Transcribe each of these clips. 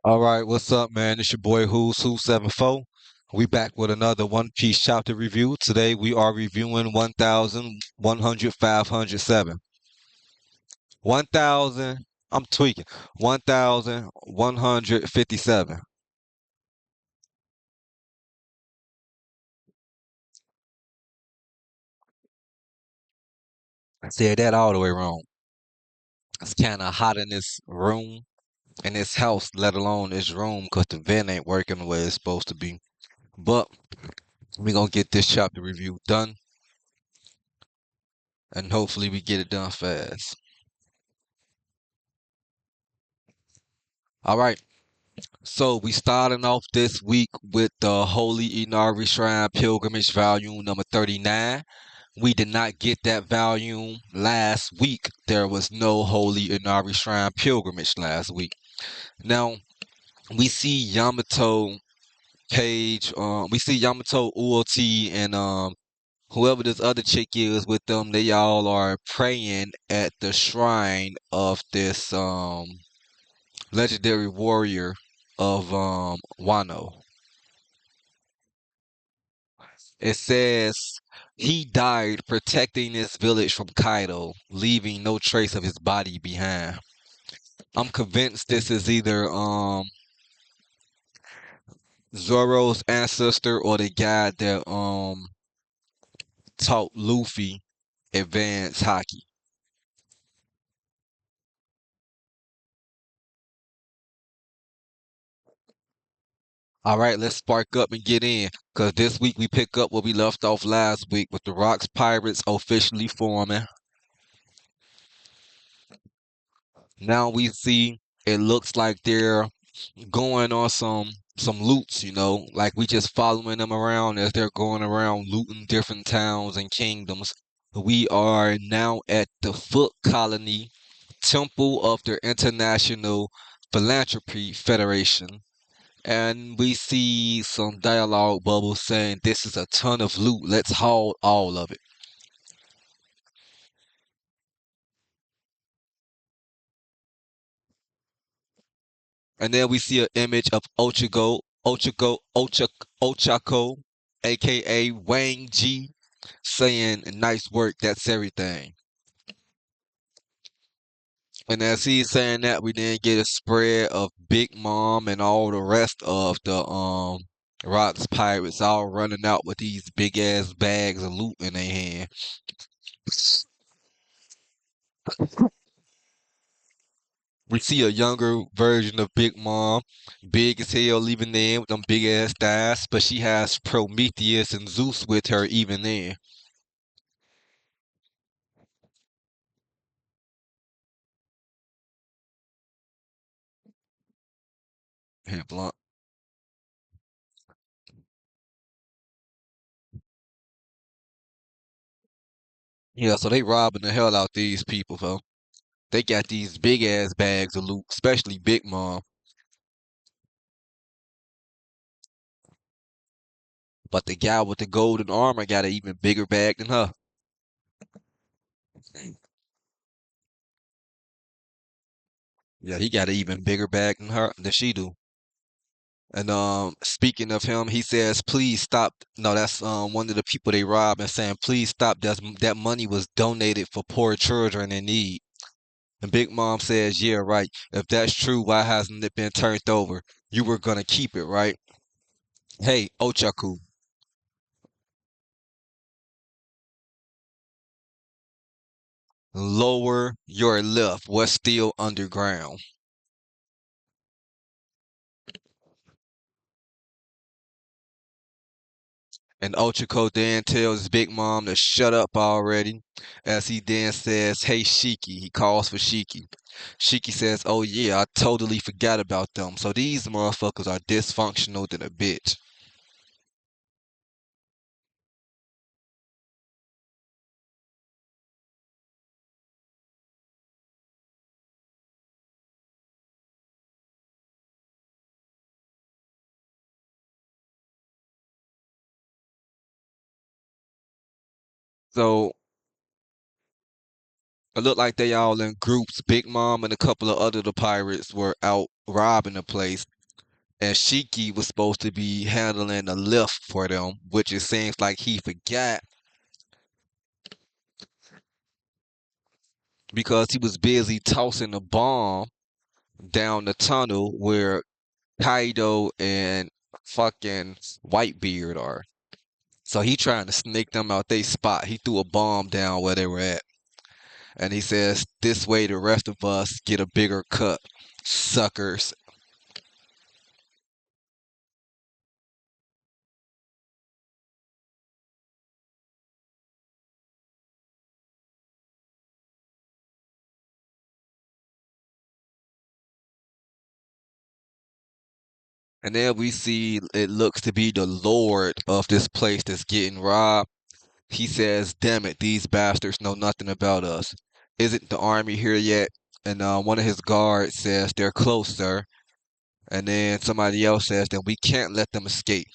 All right, what's up, man? It's your boy Who's 74. We back with another One Piece chapter review. Today we are reviewing 1100 507. 1000, I'm tweaking. 1157. I said that all the way wrong. It's kind of hot in this room, in this house, let alone this room, because the vent ain't working the way it's supposed to be. But we gonna get this chapter review done, and hopefully we get it done fast. All right. So we starting off this week with the Holy Inari Shrine Pilgrimage Volume number 39. We did not get that volume last week. There was no Holy Inari Shrine Pilgrimage last week. Now we see Yamato Page, we see Yamato Uoti and whoever this other chick is with them, they all are praying at the shrine of this legendary warrior of Wano. It says he died protecting this village from Kaido, leaving no trace of his body behind. I'm convinced this is either Zoro's ancestor or the guy that taught Luffy advanced hockey. All right, let's spark up and get in, cause this week we pick up where we left off last week with the Rocks Pirates officially forming. Now we see it looks like they're going on some loots, like we just following them around as they're going around looting different towns and kingdoms. We are now at the Foot Colony Temple of the International Philanthropy Federation. And we see some dialogue bubbles saying this is a ton of loot. Let's haul all of it. And then we see an image of Ochako, aka Wang G, saying nice work, that's everything. And as he's saying that, we then get a spread of Big Mom and all the rest of the Rocks pirates all running out with these big ass bags of loot in their hand. We see a younger version of Big Mom, big as hell, leaving then with them big ass thighs, but she has Prometheus and Zeus with her even then. Yeah, blunt. Yeah, so they robbing the hell out these people, though. They got these big ass bags of loot, especially Big Mom. But the guy with the golden armor got an even bigger bag than her. Yeah, he got an even bigger bag than she do. And speaking of him, he says, "Please stop." No, that's one of the people they robbed and saying, "Please stop. That money was donated for poor children in need." And Big Mom says, "Yeah, right. If that's true, why hasn't it been turned over? You were gonna keep it, right? Hey, Ochaku, lower your lip. What's still underground?" And Ochako then tells Big Mom to shut up already, as he then says, "Hey, Shiki." He calls for Shiki. Shiki says, "Oh yeah, I totally forgot about them. So these motherfuckers are dysfunctional than a bitch." So it looked like they all in groups. Big Mom and a couple of other the pirates were out robbing the place. And Shiki was supposed to be handling the lift for them, which it seems like he forgot because he was busy tossing a bomb down the tunnel where Kaido and fucking Whitebeard are. So he trying to snake them out they spot. He threw a bomb down where they were at. And he says, this way the rest of us get a bigger cut. Suckers. And then we see it looks to be the lord of this place that's getting robbed. He says, damn it, these bastards know nothing about us. Isn't the army here yet? And one of his guards says, they're close, sir. And then somebody else says that we can't let them escape.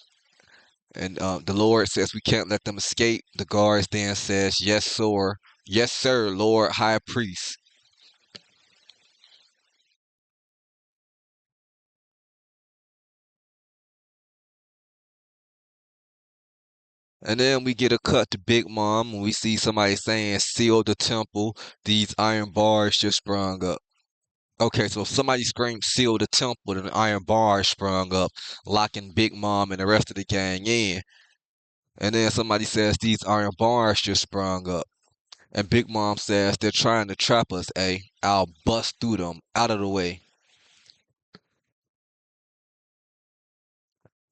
And the Lord says we can't let them escape. The guards then says, yes, sir. Yes, sir, Lord High Priest. And then we get a cut to Big Mom and we see somebody saying, seal the temple. These iron bars just sprung up. Okay, so somebody screamed, seal the temple, and an iron bar sprung up, locking Big Mom and the rest of the gang in. And then somebody says, these iron bars just sprung up. And Big Mom says, they're trying to trap us, eh? I'll bust through them, out of the way.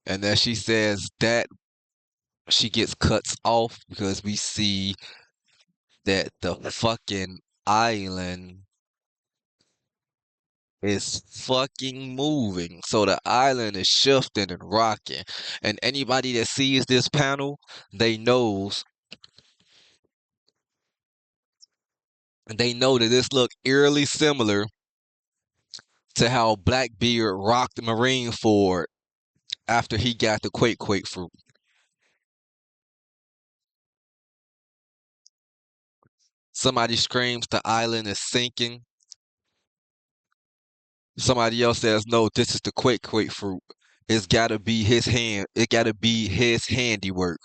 And then she says that she gets cuts off because we see that the fucking island is fucking moving. So the island is shifting and rocking. And anybody that sees this panel, they know that this look eerily similar to how Blackbeard rocked Marineford after he got the Quake fruit. Somebody screams the island is sinking. Somebody else says, no, this is the Quake fruit. It's gotta be his hand. It gotta be his handiwork.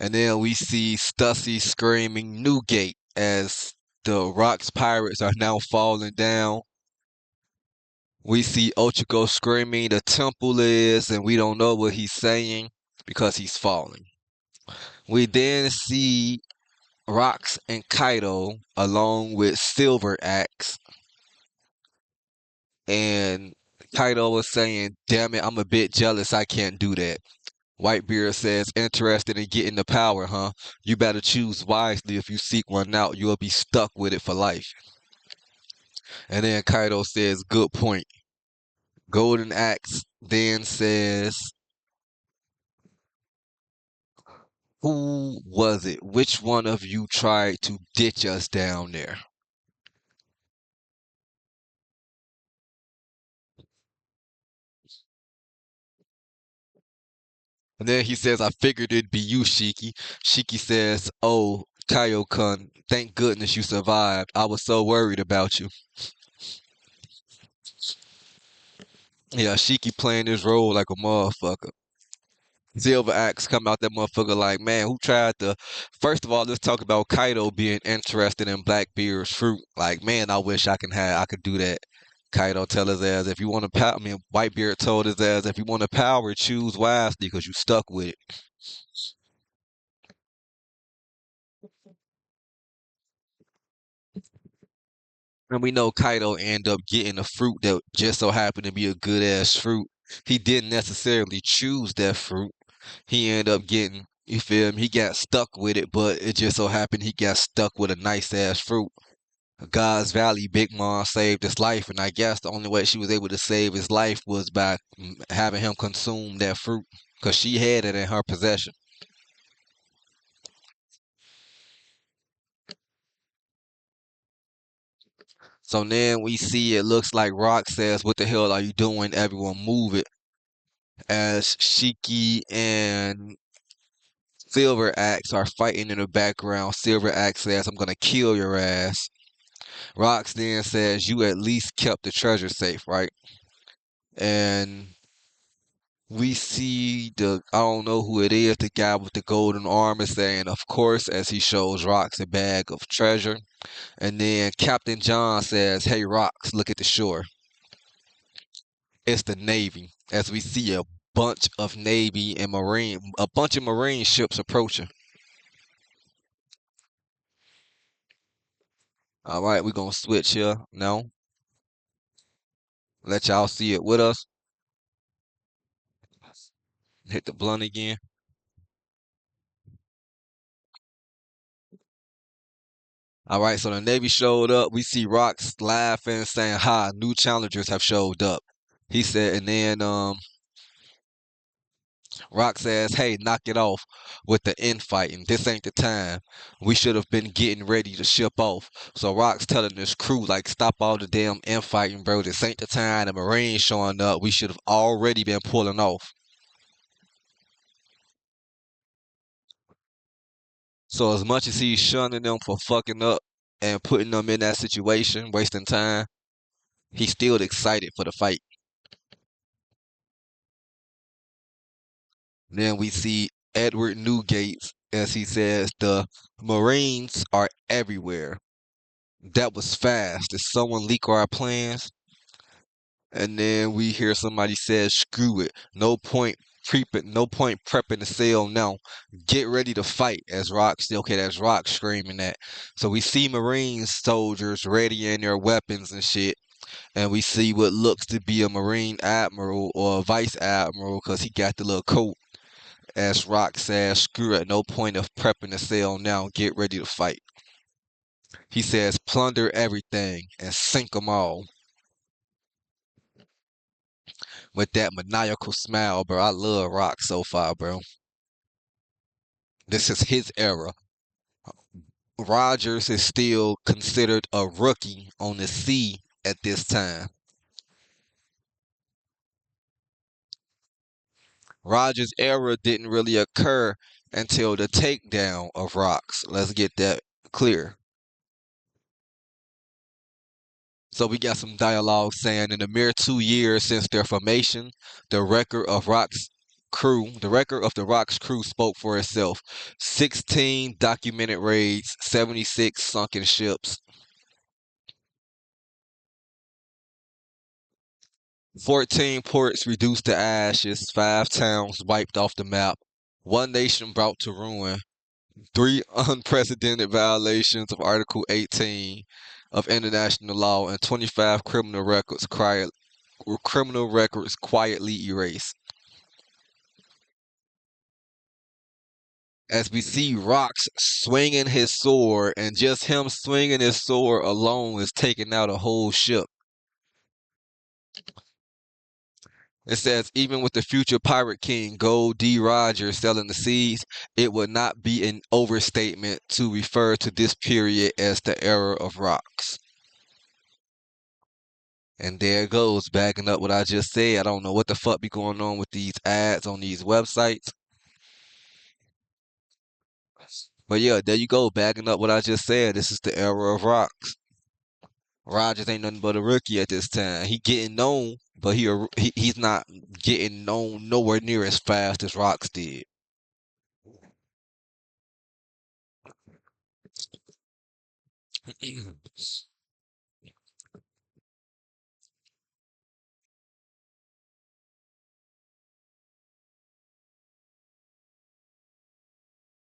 And then we see Stussy screaming Newgate as the Rocks pirates are now falling down. We see Ochako screaming the temple is, and we don't know what he's saying because he's falling. We then see Rocks and Kaido along with Silver Axe. And Kaido was saying, damn it, I'm a bit jealous I can't do that. Whitebeard says, interested in getting the power, huh? You better choose wisely. If you seek one out, you'll be stuck with it for life. And then Kaido says, good point. Golden Axe then says, who was it? Which one of you tried to ditch us down there? And then he says, I figured it'd be you, Shiki. Shiki says, oh, Kaio-kun, thank goodness you survived. I was so worried about you. Yeah, Shiki playing this role like a motherfucker. Silver Axe come out that motherfucker like, man, who tried to... First of all, let's talk about Kaido being interested in Blackbeard's fruit. Like, man, I wish I could do that. Kaido tell his ass, if you want to power... I mean, Whitebeard told his ass, if you want to power, choose wisely because you stuck with it. And we know Kaido end up getting a fruit that just so happened to be a good ass fruit. He didn't necessarily choose that fruit. He ended up getting, you feel me? He got stuck with it, but it just so happened he got stuck with a nice ass fruit. God's Valley, Big Mom saved his life, and I guess the only way she was able to save his life was by having him consume that fruit, because she had it in her possession. So then we see it looks like Rock says, what the hell are you doing? Everyone move it. As Shiki and Silver Axe are fighting in the background, Silver Axe says, I'm gonna kill your ass. Rocks then says, "You at least kept the treasure safe, right?" And we see I don't know who it is, the guy with the golden armor saying, "Of course," as he shows Rocks a bag of treasure. And then Captain John says, "Hey, Rocks, look at the shore." It's the Navy, as we see a bunch of a bunch of Marine ships approaching. All right, we're gonna switch here now. Let y'all see it with us. Hit the blunt again. All right, so the Navy showed up. We see Rocks laughing, saying, "Ha, new challengers have showed up." He said, and then Rock says, "Hey, knock it off with the infighting. This ain't the time. We should have been getting ready to ship off." So Rock's telling his crew, like, "Stop all the damn infighting, bro. This ain't the time. The Marines showing up. We should have already been pulling off." So as much as he's shunning them for fucking up and putting them in that situation, wasting time, he's still excited for the fight. Then we see Edward Newgate as he says, "The Marines are everywhere. That was fast. Did someone leak our plans?" And then we hear somebody says, "Screw it. No point prepping to sail now. Get ready to fight." As Rock's okay, that's Rock screaming that. So we see Marine soldiers readying their weapons and shit. And we see what looks to be a Marine admiral or a vice admiral because he got the little coat. As Rock says, "Screw it. No point of prepping to sail now. Get ready to fight." He says, "Plunder everything and sink 'em all." With that maniacal smile, bro. I love Rock so far, bro. This is his era. Rogers is still considered a rookie on the sea at this time. Rogers' era didn't really occur until the takedown of Rocks. Let's get that clear. So we got some dialogue saying, in the mere 2 years since their formation, the record of the Rock's crew spoke for itself. 16 documented raids, 76 sunken ships, 14 ports reduced to ashes, 5 towns wiped off the map, 1 nation brought to ruin, 3 unprecedented violations of Article 18 of international law, and 25 criminal records quietly erased. As we see Rocks swinging his sword, and just him swinging his sword alone is taking out a whole ship. It says, even with the future pirate king Gold D. Rogers selling the seas, it would not be an overstatement to refer to this period as the era of Rocks. And there it goes, backing up what I just said. I don't know what the fuck be going on with these ads on these websites. But yeah, there you go, backing up what I just said. This is the era of Rocks. Rogers ain't nothing but a rookie at this time. He getting known, but he's not getting known nowhere near as fast as Rocks did.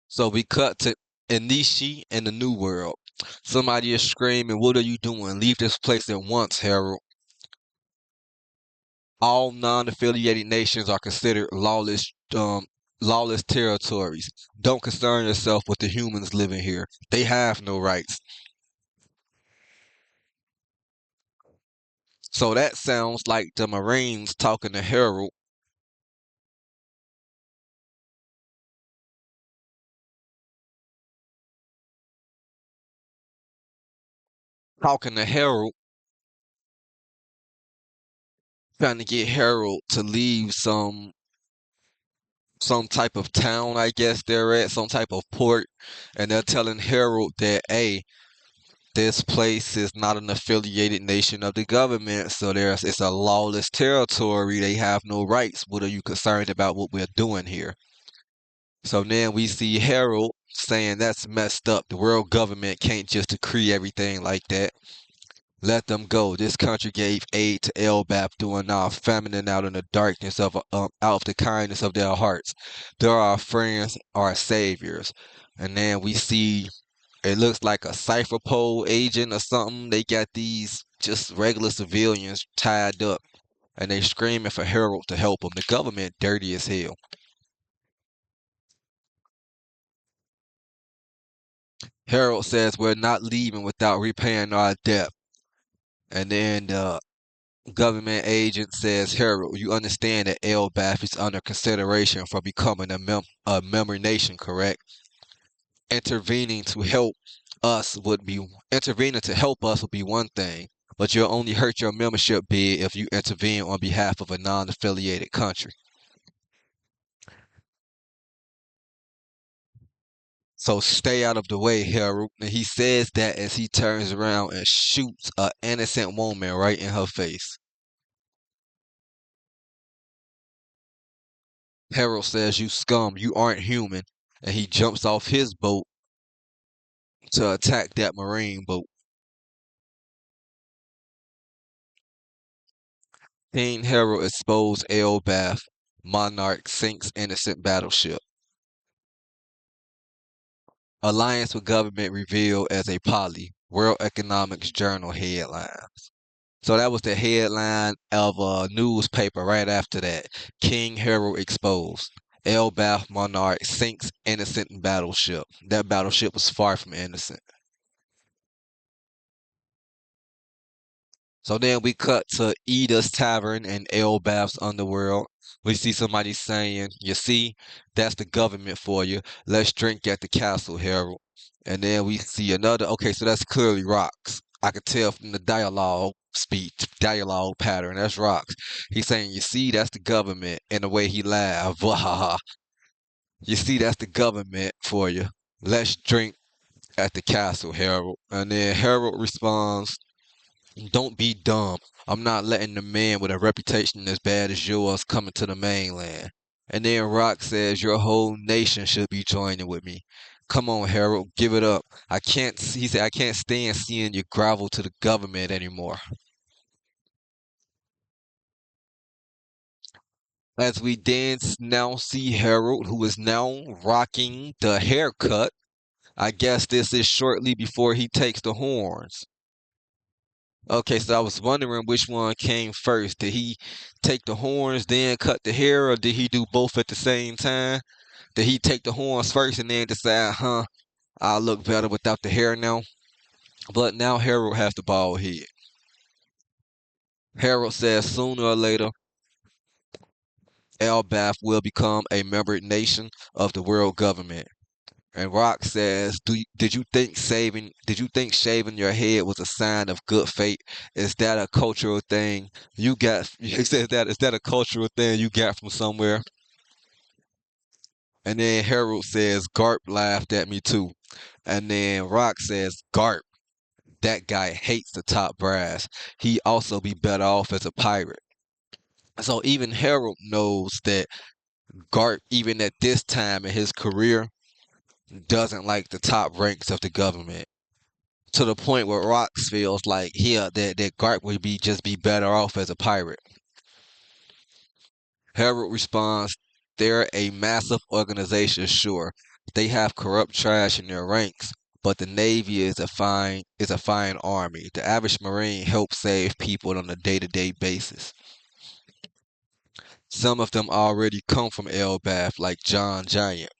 So we cut to Inishi in the New World. Somebody is screaming, "What are you doing? Leave this place at once, Harold." All non-affiliated nations are considered lawless territories. Don't concern yourself with the humans living here. They have no rights. So that sounds like the Marines talking to Harold, talking to Harold, trying to get Harold to leave some type of town, I guess they're at, some type of port, and they're telling Harold that, hey, this place is not an affiliated nation of the government, so it's a lawless territory. They have no rights. What are you concerned about what we're doing here? So then we see Harold saying that's messed up. The world government can't just decree everything like that. Let them go. This country gave aid to Elbaf during our famine and out in the darkness out of the kindness of their hearts. They're our friends, our saviors. And then we see it looks like a cipher pole agent or something. They got these just regular civilians tied up, and they screaming for Harold to help them. The government dirty as hell. Harold says we're not leaving without repaying our debt. And then the government agent says, Harold, you understand that Elbaf is under consideration for becoming a member nation, correct? Intervening to help intervening to help us would be one thing, but you'll only hurt your membership bid if you intervene on behalf of a non-affiliated country. So stay out of the way, Harold. And he says that as he turns around and shoots an innocent woman right in her face. Harold says, you scum, you aren't human. And he jumps off his boat to attack that Marine boat. King Harold exposed Elbaf. Monarch sinks innocent battleship. Alliance with government revealed as a poly. World Economics Journal headline. So that was the headline of a newspaper right after that. King Harold exposed. Elbaf monarch sinks innocent battleship. That battleship was far from innocent. So then we cut to Ida's Tavern in Elbaf's underworld. We see somebody saying, you see, that's the government for you. Let's drink at the castle, Harold. And then we see another, okay, so that's clearly Rocks. I could tell from the dialogue pattern, that's Rocks. He's saying, you see, that's the government, and the way he laughed. You see, that's the government for you. Let's drink at the castle, Harold. And then Harold responds, don't be dumb. I'm not letting the man with a reputation as bad as yours come into the mainland. And then Rock says your whole nation should be joining with me. Come on, Harold, give it up. He said, I can't stand seeing you grovel to the government anymore. As we then now see Harold, who is now rocking the haircut. I guess this is shortly before he takes the horns. Okay, so I was wondering which one came first. Did he take the horns, then cut the hair, or did he do both at the same time? Did he take the horns first and then decide, I'll look better without the hair now? But now Harold has the bald head. Harold says sooner or later, Elbaf will become a member nation of the world government. And Rock says, did you think shaving your head was a sign of good fate? Is that a cultural thing you got? He says that is that a cultural thing you got from somewhere? And then Harold says, Garp laughed at me too. And then Rock says, Garp, that guy hates the top brass. He also be better off as a pirate. So even Harold knows that Garp, even at this time in his career, doesn't like the top ranks of the government. To the point where Rocks feels like that Garp would be better off as a pirate. Harold responds, they're a massive organization, sure. They have corrupt trash in their ranks, but the Navy is a fine army. The average Marine helps save people on a day-to-day basis. Some of them already come from Elbaf, like John Giant.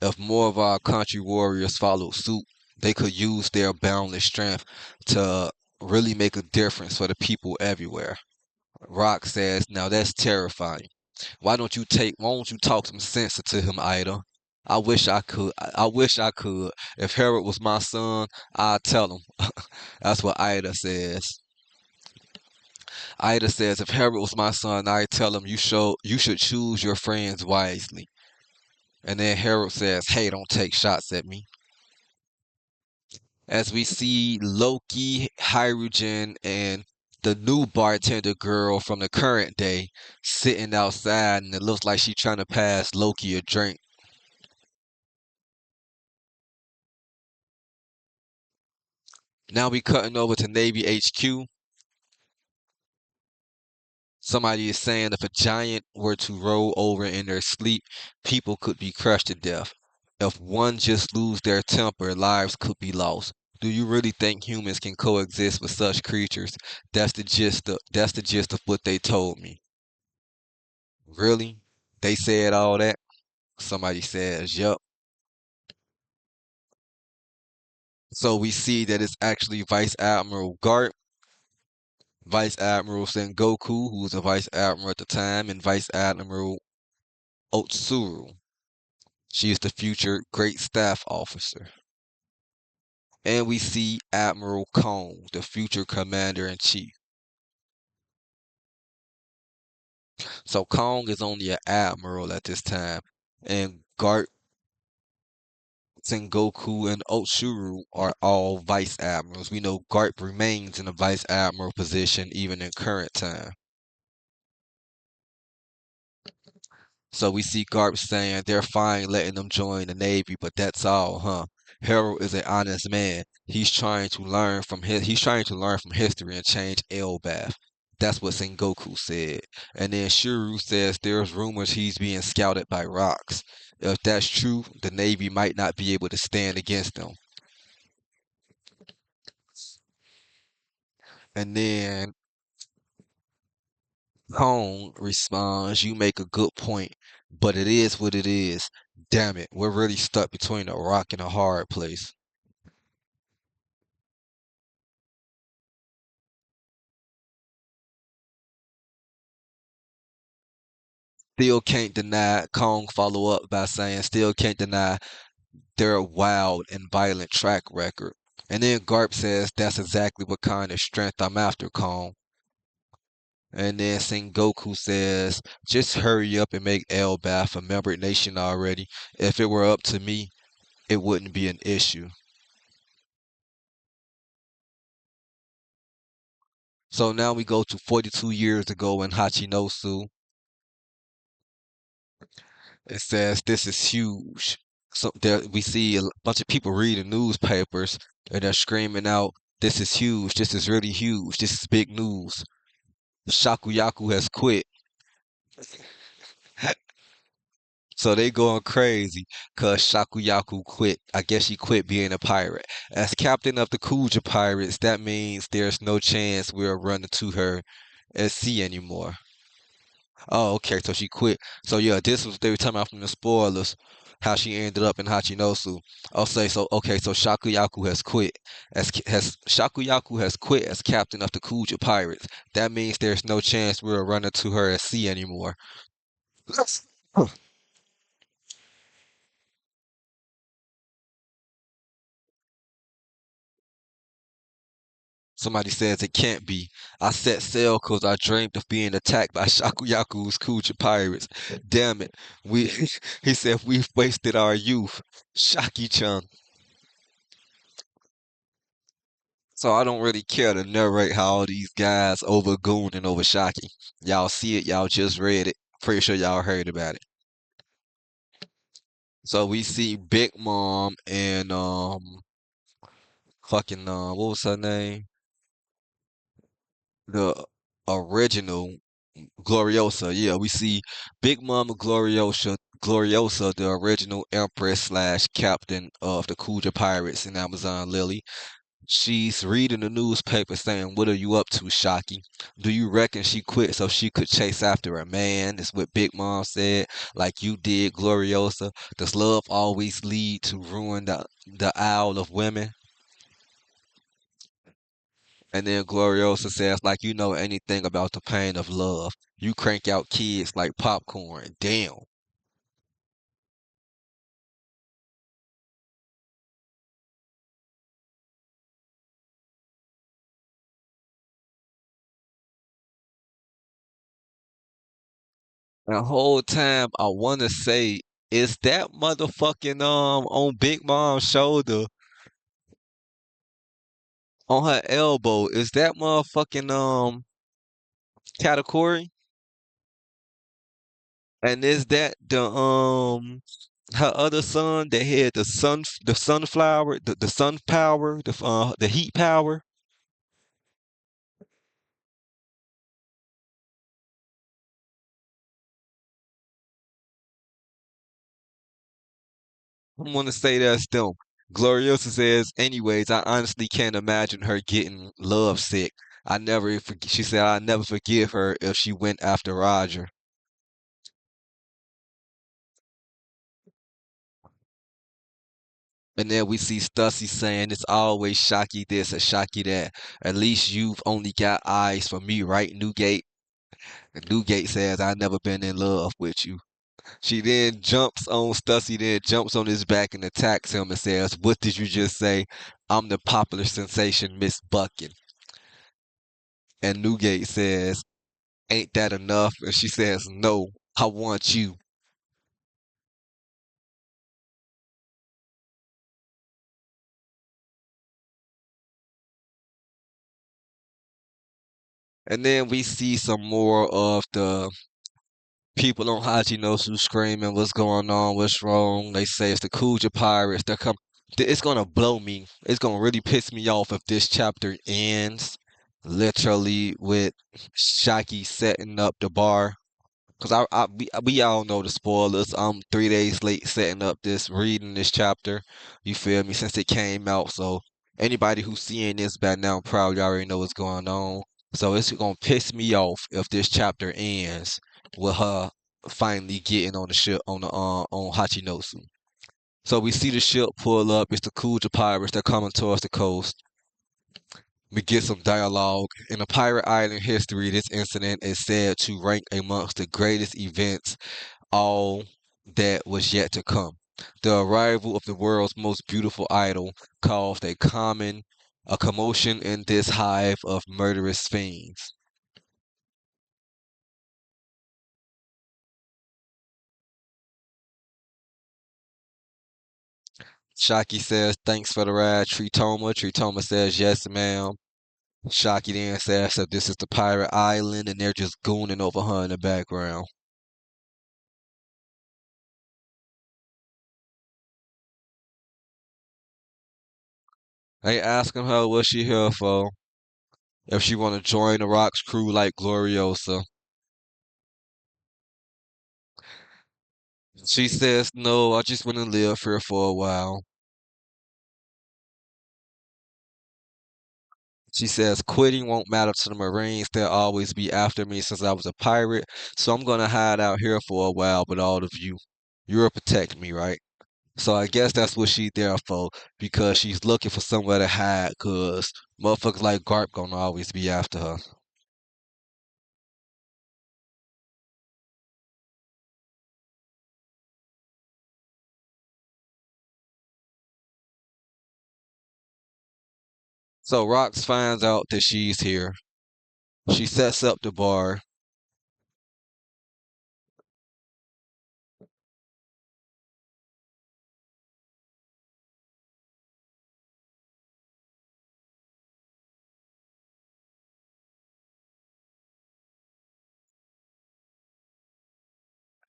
If more of our country warriors followed suit, they could use their boundless strength to really make a difference for the people everywhere. Rock says, now that's terrifying. Why don't you talk some sense into him, Ida? I wish I could. I wish I could. If Harold was my son, I'd tell him. That's what Ida says. Ida says, if Harold was my son, I'd tell him you should choose your friends wisely. And then Harold says, hey, don't take shots at me. as we see Loki, Hydrogen, and the new bartender girl from the current day sitting outside, and it looks like she's trying to pass Loki a drink. Now we cutting over to Navy HQ. Somebody is saying if a giant were to roll over in their sleep, people could be crushed to death. If one just lose their temper, lives could be lost. Do you really think humans can coexist with such creatures? That's the gist of what they told me. Really? They said all that? Somebody says, yup. So we see that it's actually Vice Admiral Garp, Vice Admiral Sengoku, who was a Vice Admiral at the time, and Vice Admiral Otsuru. She is the future Great Staff Officer. And we see Admiral Kong, the future Commander in Chief. So Kong is only an admiral at this time, and Garp, Sengoku, and Otsuru are all vice admirals. We know Garp remains in a vice admiral position even in current time. So we see Garp saying they're fine letting them join the Navy, but that's all, huh? Harold is an honest man. He's trying to learn from history and change Elbaf. That's what Sengoku said. And then Shuru says there's rumors he's being scouted by rocks. If that's true, the Navy might not be able to stand against them. And then Kong responds, you make a good point, but it is what it is. Damn it, we're really stuck between a rock and a hard place. Still can't deny, Kong follow up by saying, still can't deny their wild and violent track record. And then Garp says, that's exactly what kind of strength I'm after, Kong. And then Sengoku says, just hurry up and make Elbaf a member nation already. If it were up to me, it wouldn't be an issue. So now we go to 42 years ago in Hachinosu. It says this is huge. So there we see a bunch of people reading newspapers and they're screaming out, "This is huge! This is really huge! This is big news! Shakuyaku has quit." So they going crazy because Shakuyaku quit. I guess she quit being a pirate. As captain of the Kuja pirates, that means there's no chance we'll run into her at sea anymore. Oh, okay, so she quit. So yeah, this was they were talking about from the spoilers, how she ended up in Hachinosu. I'll say so. Okay, so Shakuyaku has quit has Shakuyaku has quit as captain of the Kuja pirates. That means there's no chance we'll run into her at sea anymore. Somebody says it can't be. I set sail 'cause I dreamed of being attacked by Shakuyaku's Kuja pirates. Damn it. We he said we've wasted our youth. Shaki-chan. So I don't really care to narrate how all these guys over Goon and over Shocky. Y'all see it, y'all just read it. Pretty sure y'all heard about it. So we see Big Mom and fucking what was her name? The original Gloriosa. Yeah, we see Big Mama Gloriosa, the original Empress slash captain of the Kuja Pirates in Amazon Lily. She's reading the newspaper saying, what are you up to, Shocky? Do you reckon she quit so she could chase after a man? That's what Big Mom said. Like you did, Gloriosa. Does love always lead to ruin the Isle of Women? And then Gloriosa says, like you know anything about the pain of love. You crank out kids like popcorn. Damn. The whole time I wanna say, is that motherfucking on Big Mom's shoulder? on her elbow, is that motherfucking Katakuri? And is that the her other son that had the sunflower, the sun power, the heat power? I want to say that's them. Gloriosa says, anyways, I honestly can't imagine her getting love sick. She said, I never forgive her if she went after Roger. And then we see Stussy saying, it's always Shocky this or Shocky that. At least you've only got eyes for me, right, Newgate? And Newgate says, I never been in love with you. She then jumps on Stussy, then jumps on his back and attacks him and says, what did you just say? I'm the popular sensation, Miss Buckin. And Newgate says, ain't that enough? And she says, no, I want you. And then we see some more of the people on Hachinosu screaming, what's going on? What's wrong? They say it's the Kuja pirates. They're coming. It's gonna blow me. It's gonna really piss me off if this chapter ends literally with Shaki setting up the bar. Cause we all know the spoilers. I'm 3 days late setting up reading this chapter. You feel me? Since it came out, so anybody who's seeing this by now probably already know what's going on. So it's gonna piss me off if this chapter ends with her finally getting on the ship on Hachinosu. So we see the ship pull up. It's the Kuja pirates. They're coming towards the coast. We get some dialogue. In the Pirate Island history, this incident is said to rank amongst the greatest events all that was yet to come. The arrival of the world's most beautiful idol caused a commotion in this hive of murderous fiends. Shaki says, thanks for the ride, Tritoma. Tritoma says, yes, ma'am. Shaki then says that this is the pirate island and they're just gooning over her in the background. They asking her what she here for, if she want to join the Rock's crew like Gloriosa. She says, no, I just want to live here for a while. She says, quitting won't matter to the Marines. They'll always be after me since I was a pirate. So I'm going to hide out here for a while with all of you. You'll protect me, right? So I guess that's what she's there for, because she's looking for somewhere to hide, because motherfuckers like Garp gonna always be after her. So Rox finds out that she's here. She sets up the bar.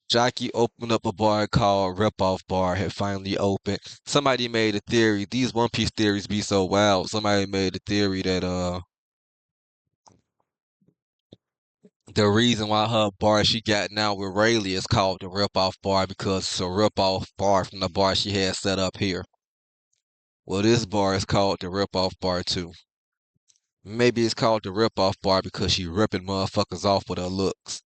Jackie opened up a bar called Rip Off Bar, had finally opened. Somebody made a theory. These One Piece theories be so wild. Somebody made a theory that the reason why her bar she got now with Rayleigh is called the Rip Off Bar because it's a rip off bar from the bar she had set up here. Well, this bar is called the Rip Off Bar too. Maybe it's called the Rip Off Bar because she ripping motherfuckers off with her looks.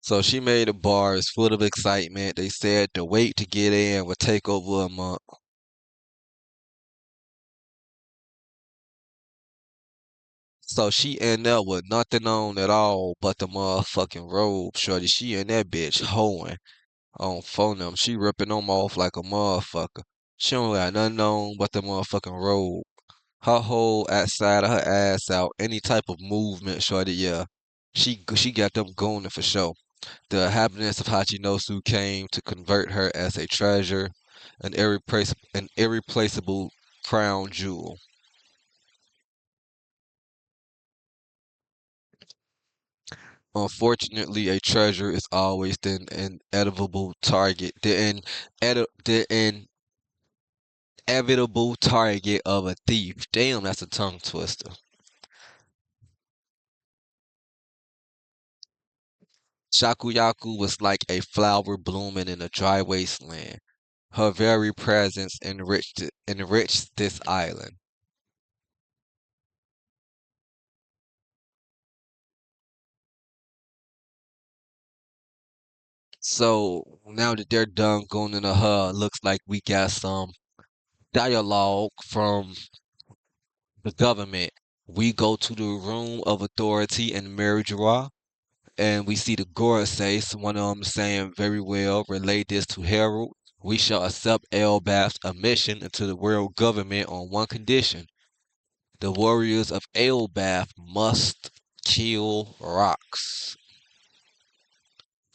So she made the bars full of excitement. They said the wait to get in would take over a month. So she in there with nothing on at all but the motherfucking robe, shorty. She in that bitch hoeing on phone them. She ripping them off like a motherfucker. She don't got nothing on but the motherfucking robe. Her whole outside of her ass out, any type of movement, shorty, yeah. She got them going for sure. The inhabitants of Hachinosu came to convert her as a treasure, an irreplaceable crown jewel. Unfortunately, a treasure is always the inevitable target, the inevitable target of a thief. Damn, that's a tongue twister. Shakuyaku was like a flower blooming in a dry wasteland. Her very presence enriched this island. So now that they're done going into her, looks like we got some dialogue from the government. We go to the room of authority in Meridra, and we see the Gorseis, one of them saying, very well, relay this to Harold. We shall accept Elbaf's admission into the world government on one condition. The warriors of Elbaf must kill rocks.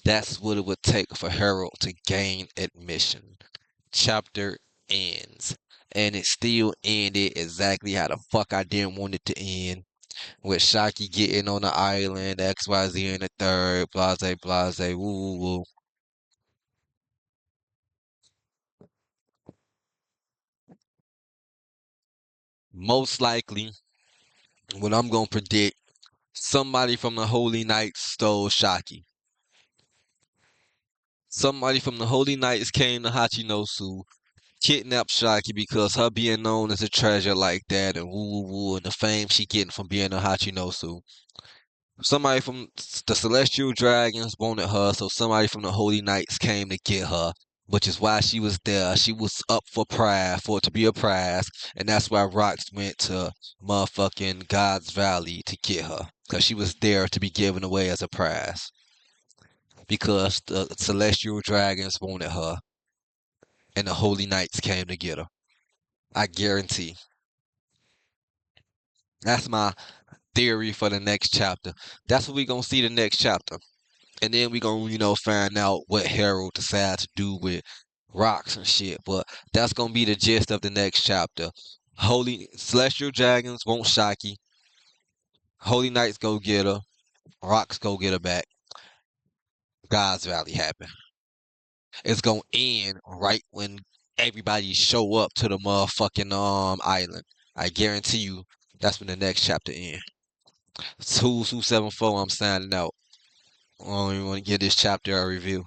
That's what it would take for Harold to gain admission. Chapter ends. And it still ended exactly how the fuck I didn't want it to end. With Shaki getting on the island, XYZ in the third, blase blase, woo woo woo. Most likely, what I'm gonna predict, somebody from the Holy Knights stole Shaki. Somebody from the Holy Knights came to Hachinosu, kidnapped Shaki because her being known as a treasure like that and woo woo woo and the fame she getting from being a Hachinosu. Somebody from the Celestial Dragons wanted her, so somebody from the Holy Knights came to get her, which is why she was there. She was up for prize, for it to be a prize, and that's why Rox went to motherfucking God's Valley to get her, because she was there to be given away as a prize. Because the Celestial Dragons wanted her, and the Holy Knights came to get her. I guarantee. That's my theory for the next chapter. That's what we gonna see the next chapter. And then we gonna, find out what Harold decides to do with rocks and shit. But that's gonna be the gist of the next chapter. Holy Celestial Dragons won't Shaki. Holy Knights go get her. Rocks go get her back. God's Valley happen. It's gonna end right when everybody show up to the motherfucking island. I guarantee you that's when the next chapter ends. It's Who's Who 74, I'm signing out. I don't even want to give this chapter a review.